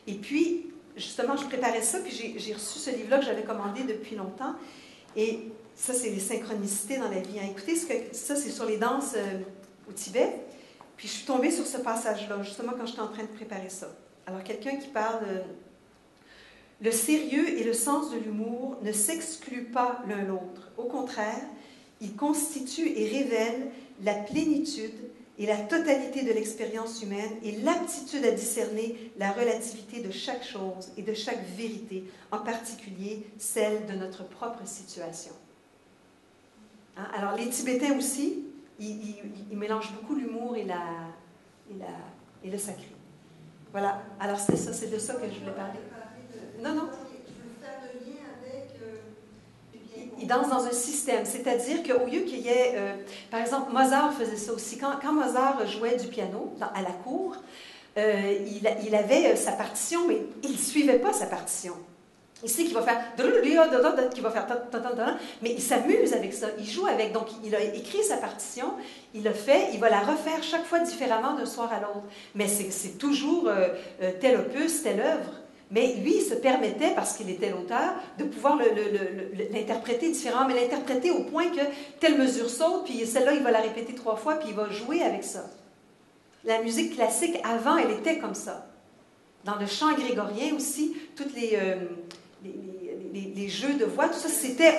Et puis, justement, je préparais ça, puis j'ai reçu ce livre-là que j'avais commandé depuis longtemps. Et ça, c'est les synchronicités dans la vie. Hein. Écoutez, ça, c'est sur les danses au Tibet. Puis je suis tombée sur ce passage-là, justement, quand j'étais en train de préparer ça. Alors, quelqu'un qui parle... le sérieux et le sens de l'humour ne s'excluent pas l'un l'autre. Au contraire, ils constituent et révèlent la plénitude et la totalité de l'expérience humaine et l'aptitude à discerner la relativité de chaque chose et de chaque vérité, en particulier celle de notre propre situation. Hein? Alors, les Tibétains aussi, ils mélangent beaucoup l'humour et le sacré. Voilà. Alors, c'est ça, c'est de ça que je voulais parler. Non, non. Il danse dans un système, c'est-à-dire qu'au lieu qu'il y ait... par exemple, Mozart faisait ça aussi. Quand Mozart jouait du piano à la cour, il avait sa partition, mais il ne suivait pas sa partition. Il sait qu'il va faire... qu'il va faire... mais il s'amuse avec ça, il joue avec. Donc, il a écrit sa partition, il l'a fait, il va la refaire chaque fois différemment d'un soir à l'autre. Mais c'est toujours tel opus, telle œuvre. Mais lui, il se permettait, parce qu'il était l'auteur, de pouvoir l'interpréter différemment, mais l'interpréter au point que telle mesure saute, puis celle-là, il va la répéter 3 fois, puis il va jouer avec ça. La musique classique, avant, elle était comme ça. Dans le chant grégorien aussi, tous les jeux de voix, tout ça,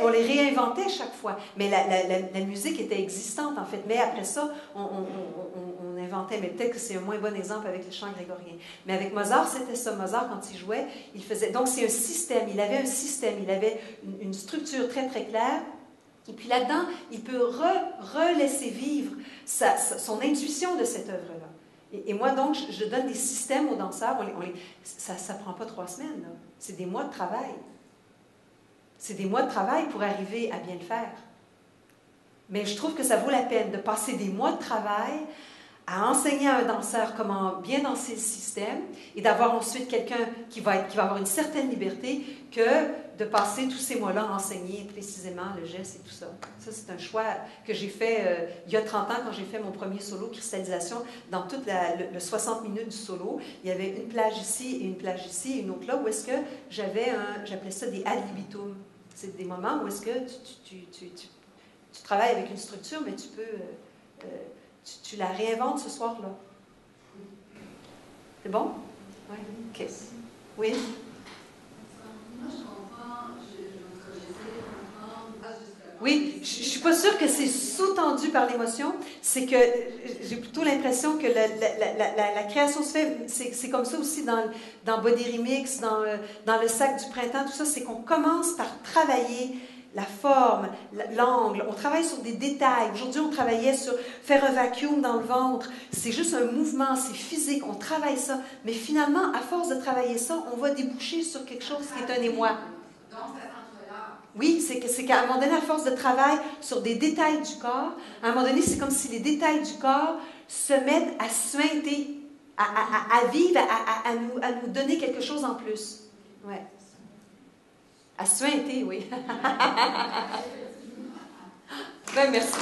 on les réinventait chaque fois. Mais la musique était existante, en fait. Mais après ça, on inventait. Mais peut-être que c'est un moins bon exemple avec le chant grégorien. Mais avec Mozart, c'était ça. Mozart, quand il jouait, il faisait... Donc, c'est un système. Il avait un système. Il avait une structure très, très claire. Et puis là-dedans, il peut relaisser vivre son intuition de cette œuvre-là. Et moi, donc, je donne des systèmes aux danseurs. Ça ne prend pas 3 semaines. C'est des mois de travail. C'est des mois de travail pour arriver à bien le faire. Mais je trouve que ça vaut la peine de passer des mois de travail à enseigner à un danseur comment bien danser le système et d'avoir ensuite quelqu'un qui va avoir une certaine liberté que de passer tous ces mois-là à enseigner précisément le geste et tout ça. Ça, c'est un choix que j'ai fait il y a 30 ans quand j'ai fait mon premier solo cristallisation. Dans toute le 60 minutes du solo, il y avait une plage ici et une plage ici et une autre là où est-ce que j'appelais ça des ad libitum. C'est des moments où est-ce que tu travailles avec une structure, mais tu peux... Tu la réinventes ce soir-là. C'est bon? Oui. OK. Oui? Moi, je comprends, j'essaie de comprendre. Oui, je ne suis pas sûre que c'est sous-tendu par l'émotion. C'est que j'ai plutôt l'impression que la création se fait... C'est comme ça aussi dans Body Remix, dans le sac du printemps, tout ça. C'est qu'on commence par travailler la forme, l'angle. On travaille sur des détails. Aujourd'hui, on travaillait sur faire un vacuum dans le ventre. C'est juste un mouvement, c'est physique. On travaille ça. Mais finalement, à force de travailler ça, on va déboucher sur quelque chose qui est un émoi. Donc, ça s'entrelave. Oui, c'est qu'à un moment donné, à force de travail sur des détails du corps, à un moment donné, c'est comme si les détails du corps se mettent à suinter, à vivre, à nous donner quelque chose en plus. Ouais. À suinter, oui. Ben, merci.